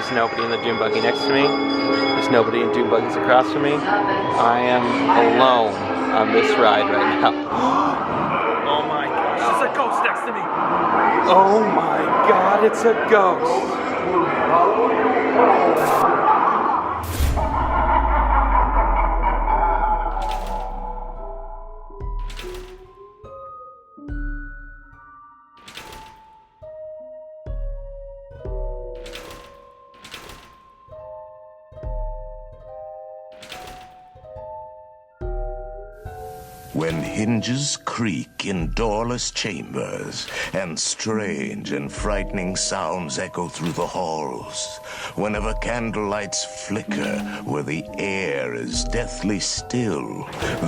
There's nobody in the dune buggy next to me. There's nobody in dune buggies across from me. I am alone on this ride right now. Oh my gosh, there's a ghost next to me. Oh my god, it's a ghost. When hinges creak in doorless chambers, and strange and frightening sounds echo through the halls, whenever candlelights flicker where the air is deathly still,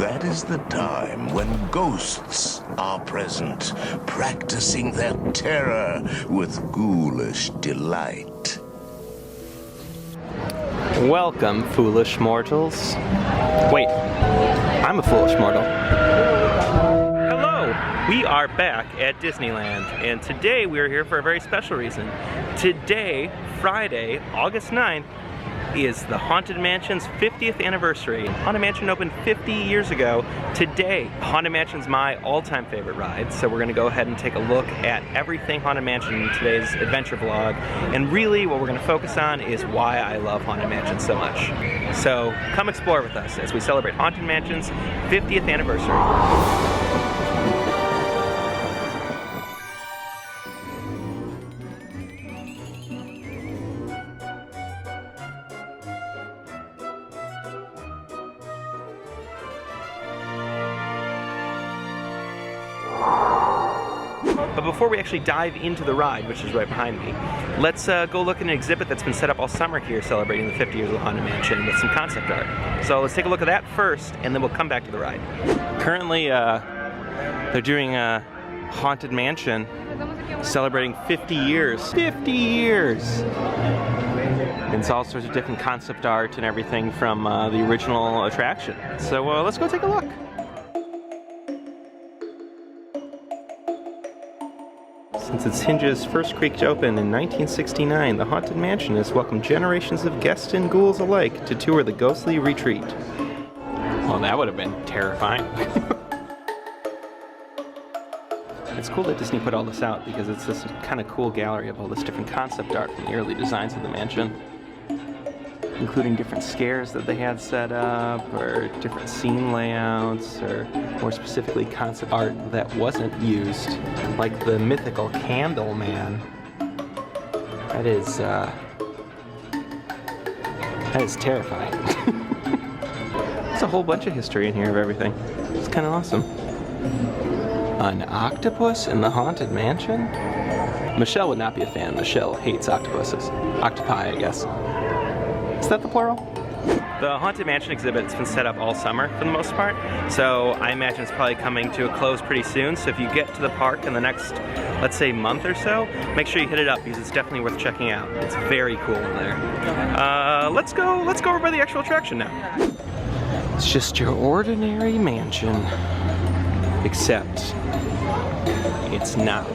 that is the time when ghosts are present, practicing their terror with ghoulish delight. Welcome, foolish mortals. Wait, I'm a foolish mortal. Hello, we are back at Disneyland, and today we are here for a very special reason. Today, Friday, August 9th, is the Haunted Mansion's 50th anniversary. Haunted Mansion opened 50 years ago today. Haunted Mansion's my all-time favorite ride, so we're gonna go ahead and take a look at everything Haunted Mansion in today's adventure vlog. And really what we're gonna focus on is why I love Haunted Mansion so much. So come explore with us as we celebrate Haunted Mansion's 50th anniversary. But before we actually dive into the ride, which is right behind me, let's go look at an exhibit that's been set up all summer here celebrating the 50 years of the Haunted Mansion with some concept art. So let's take a look at that first, and then we'll come back to the ride. Currently, they're doing a Haunted Mansion celebrating 50 years. 50 years! It's all sorts of different concept art and everything from the original attraction. So let's go take a look. Since its hinges first creaked open in 1969, the Haunted Mansion has welcomed generations of guests and ghouls alike to tour the ghostly retreat. Well, that would have been terrifying. It's cool that Disney put all this out because it's this kind of cool gallery of all this different concept art from the early designs of the mansion, including different scares that they had set up, or different scene layouts, or more specifically concept art that wasn't used, like the mythical Candle Man. That is terrifying. There's a whole bunch of history in here of everything. It's kind of awesome. An octopus in the Haunted Mansion? Michelle would not be a fan. Michelle hates octopuses. Octopi, I guess. Is that the plural? The Haunted Mansion exhibit has been set up all summer for the most part, so I imagine it's probably coming to a close pretty soon. So if you get to the park in the next, let's say, month or so, make sure you hit it up because it's definitely worth checking out. It's very cool in there. Let's go over by the actual attraction now. It's just your ordinary mansion, except it's not.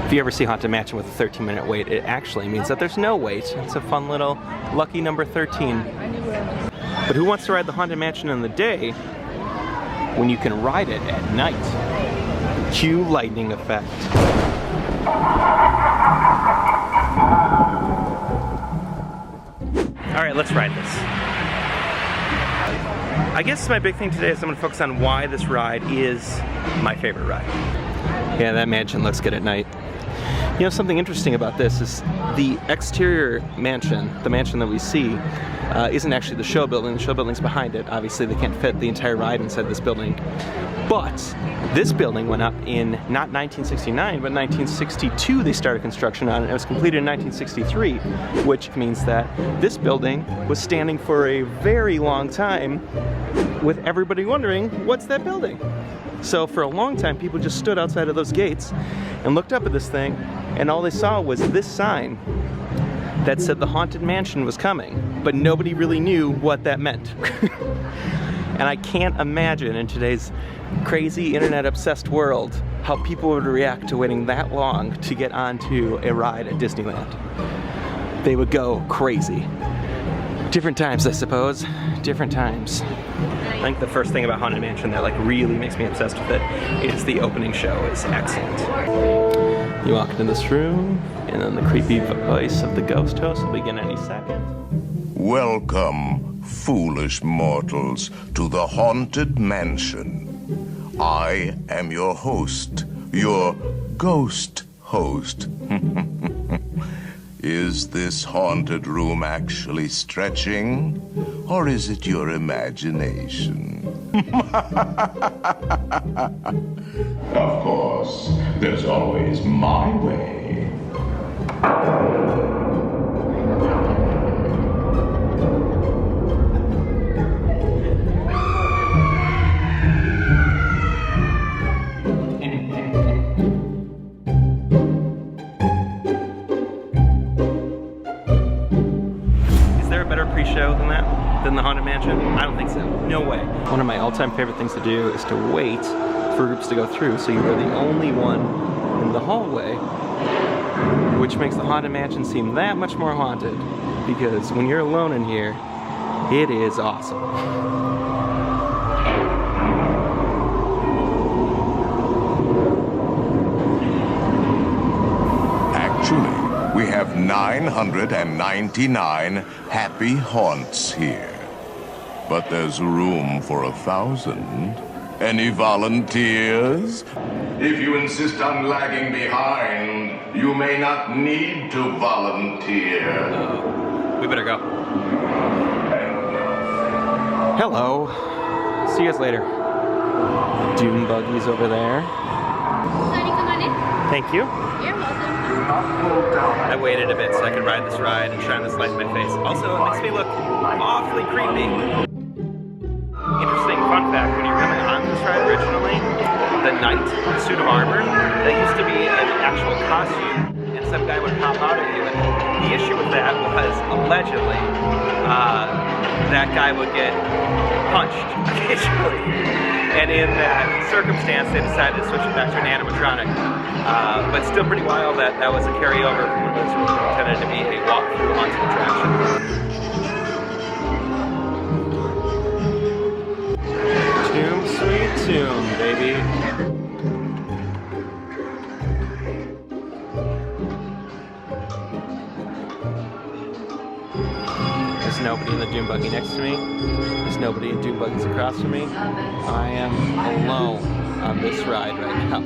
If you ever see Haunted Mansion with a 13-minute wait, it actually means that there's no wait. It's a fun little lucky number 13. But who wants to ride the Haunted Mansion in the day when you can ride it at night? Cue lightning effect. All right, let's ride this. I guess my big thing today is I'm going to focus on why this ride is my favorite ride. Yeah, that mansion looks good at night. You know, something interesting about this is the exterior mansion, the mansion that we see, isn't actually the show building. The show building's behind it. Obviously, they can't fit the entire ride inside this building. But this building went up in not 1969, but 1962 they started construction on it. It was completed in 1963, which means that this building was standing for a very long time with everybody wondering, what's that building? So for a long time, people just stood outside of those gates and looked up at this thing, and all they saw was this sign that said the Haunted Mansion was coming, but nobody really knew what that meant. And I can't imagine in today's crazy internet-obsessed world how people would react to waiting that long to get onto a ride at Disneyland. They would go crazy. Different times, I suppose. Different times. I think the first thing about Haunted Mansion that like really makes me obsessed with it is the opening show is excellent. You walk into this room, and then the creepy voice of the ghost host will begin any second. Welcome, foolish mortals, to the Haunted Mansion. I am your host, your ghost host. Is this haunted room actually stretching, or is it your imagination? Of course, there's always my way. Pre-show than the Haunted Mansion? I don't think so. No way. One of my all-time favorite things to do is to wait for groups to go through, so you're the only one in the hallway, which makes the Haunted Mansion seem that much more haunted, because when you're alone in here, it is awesome. Actually, we have 999 happy haunts here. But there's room for 1,000. Any volunteers? If you insist on lagging behind, you may not need to volunteer. We better go. Hello. See you guys later. Dune buggies over there. Thank you. You're welcome. I waited a bit so I could ride this ride and shine this light in my face. Also, it makes me look awfully creepy. Interesting fun fact, when you were coming on this ride originally, the knight, the suit of armor, that used to be an actual costume, and some guy would pop out at you. And the issue with that was, allegedly, that guy would get punched occasionally. And in that circumstance, they decided to switch it back to an animatronic. But still pretty wild that that was a carryover from what was intended to be a walk-through haunted attraction. Tomb, sweet tomb, baby. There's nobody in the Doom buggy next to me. There's nobody in Doom buggies across from me. I am alone on this ride right now.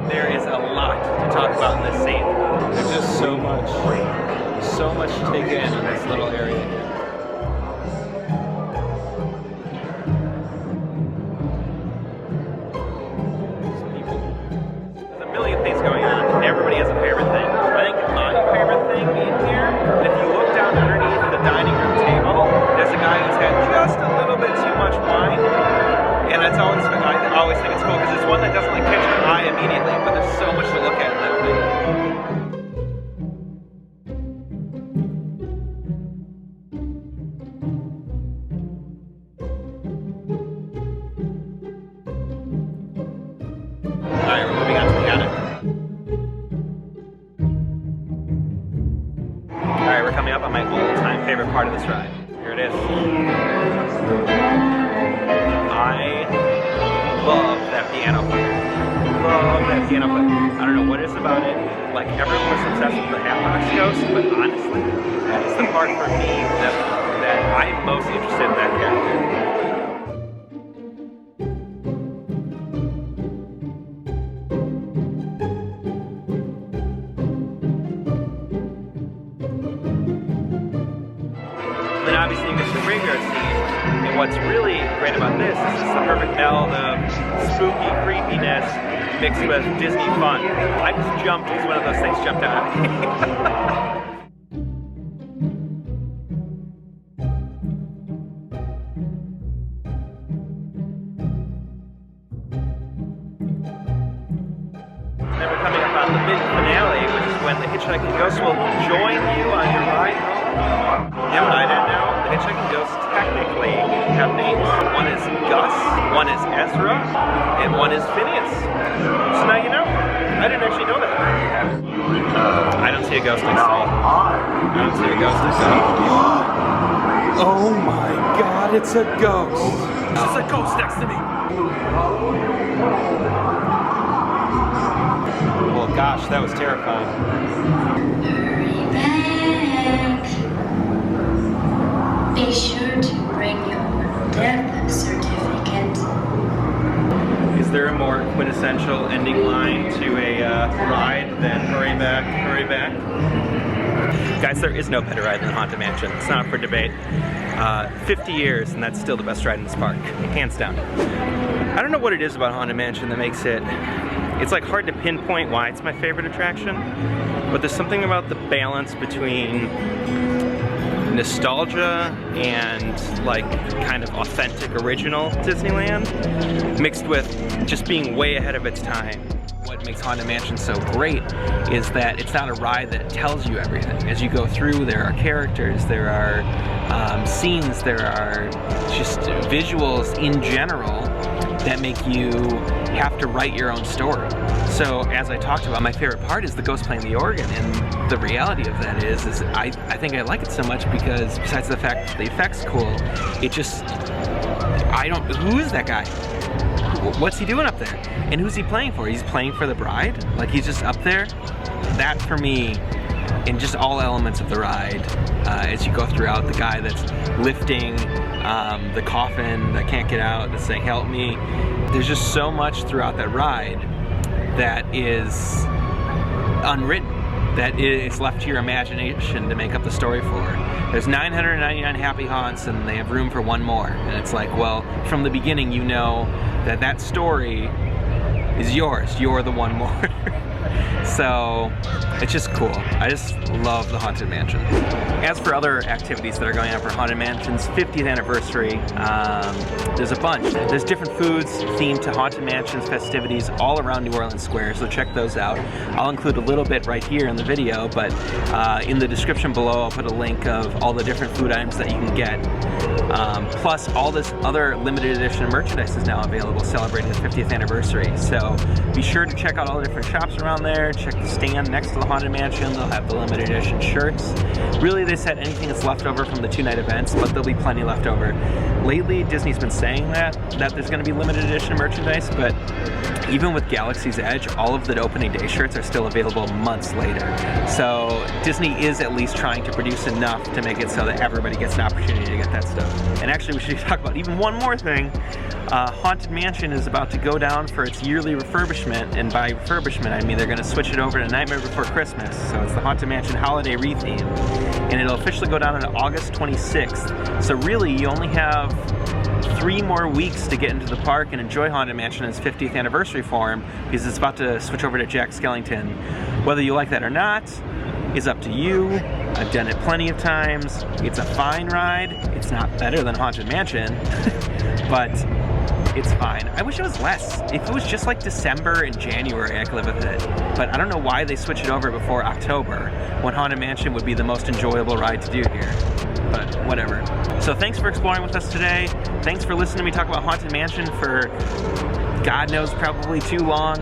There is a lot to talk about in this scene. There's just so much to take in this little area here. There's a million things going on, and everybody has a favorite thing. I think my favorite thing in here, if you look down underneath the dining room table, there's a guy who's had just a little bit too much wine. And I always think it's cool because it's one that doesn't like catch your eye immediately, but there's so much to look at in that thing. Alright, we're moving on to the attic. Alright, we're coming up on my all-time favorite part of this ride. Here it is. I love that piano player. Love that piano player. I don't know what it is about it. Like, everyone was obsessed with the Hatbox Ghost, but honestly, that is the part for me that I'm most interested in that character. And then obviously you get the graveyard scene. And what's really great about this is it's the perfect meld of spooky creepiness mixed with Disney fun. I just jumped as one of those things jumped out at me. Then we're coming up on the big finale, which is when the Hitchhiking Ghost will join you on your ride home. You know what I didn't know? The Hitchhiking Ghost technically have names. One is Gus, one is Ezra, and one is Phineas. So now you know. I didn't actually know that. I don't see a ghost next to me. I don't see a ghost next to me. Oh my god, it's a ghost. There's a ghost next to me. Well, gosh, that was terrifying. Hurry back. Be sure to bring your death certificate. Is there a more quintessential ending line to a ride than hurry back, hurry back? Guys, there is no better ride than the Haunted Mansion. It's not up for debate. 50 years and that's still the best ride in this park, hands down. I don't know what it is about Haunted Mansion that makes it's like hard to pinpoint why it's my favorite attraction, but there's something about the balance between nostalgia and like kind of authentic original Disneyland mixed with just being way ahead of its time. What makes Haunted Mansion so great is that it's not a ride that tells you everything. As you go through, there are characters, there are scenes, there are just visuals in general that make you have to write your own story. So as I talked about, my favorite part is the ghost playing the organ, and the reality of that is I think I like it so much because besides the fact that the effect's cool, it just, who is that guy? What's he doing up there? And who's he playing for? He's playing for the bride? Like he's just up there? That for me, in just all elements of the ride, as you go throughout, the guy that's lifting the coffin that can't get out, that's saying help me. There's just so much throughout that ride that is unwritten, that is left to your imagination to make up the story for. There's 999 happy haunts and they have room for one more. And it's like, well, from the beginning you know that that story is yours. You're the one more. So it's just cool. I just love the Haunted Mansion. As for other activities that are going on for Haunted Mansion's 50th anniversary, there's a bunch. There's different foods themed to Haunted Mansion's festivities all around New Orleans Square, so check those out. I'll include a little bit right here in the video, but in the description below I'll put a link of all the different food items that you can get. Plus all this other limited edition merchandise is now available celebrating the 50th anniversary. So be sure to check out all the different shops around there. Check the stand next to the Haunted Mansion. They'll have the limited edition shirts. Really, they said anything that's left over from the 2-night events, but there'll be plenty left over. Lately, Disney's been saying that there's going to be limited edition merchandise, but even with Galaxy's Edge, all of the opening day shirts are still available months later. So Disney is at least trying to produce enough to make it so that everybody gets an opportunity to get that stuff. And actually, we should talk about even one more thing. Haunted Mansion is about to go down for its yearly refurbishment, and by refurbishment I mean they're going to switch it over to Nightmare Before Christmas. So it's the Haunted Mansion Holiday Retheme, and it'll officially go down on August 26th. So really, you only have 3 more weeks to get into the park and enjoy Haunted Mansion in its 50th anniversary form, because it's about to switch over to Jack Skellington. Whether you like that or not is up to you. I've done it plenty of times. It's a fine ride. It's not better than Haunted Mansion, but it's fine. I wish it was less. If it was just like December and January, I could live with it. But I don't know why they switch it over before October, when Haunted Mansion would be the most enjoyable ride to do here. But whatever. So thanks for exploring with us today. Thanks for listening to me talk about Haunted Mansion for God knows probably too long,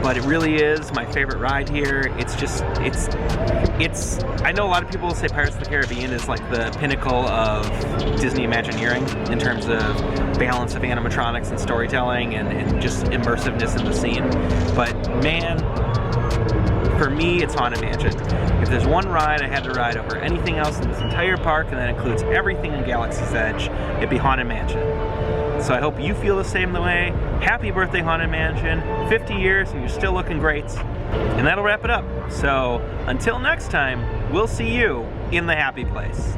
but it really is my favorite ride here. It's just, I know a lot of people say Pirates of the Caribbean is like the pinnacle of Disney Imagineering in terms of balance of animatronics and storytelling and just immersiveness in the scene. But man, for me, it's Haunted Mansion. If there's one ride I had to ride over anything else in this entire park, and that includes everything in Galaxy's Edge, it'd be Haunted Mansion. So I hope you feel the same way. Happy birthday, Haunted Mansion. 50 years and you're still looking great. And that'll wrap it up. So until next time, we'll see you in the happy place.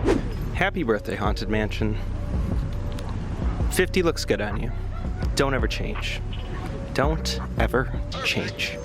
Happy birthday, Haunted Mansion. 50 looks good on you. Don't ever change. Don't ever change.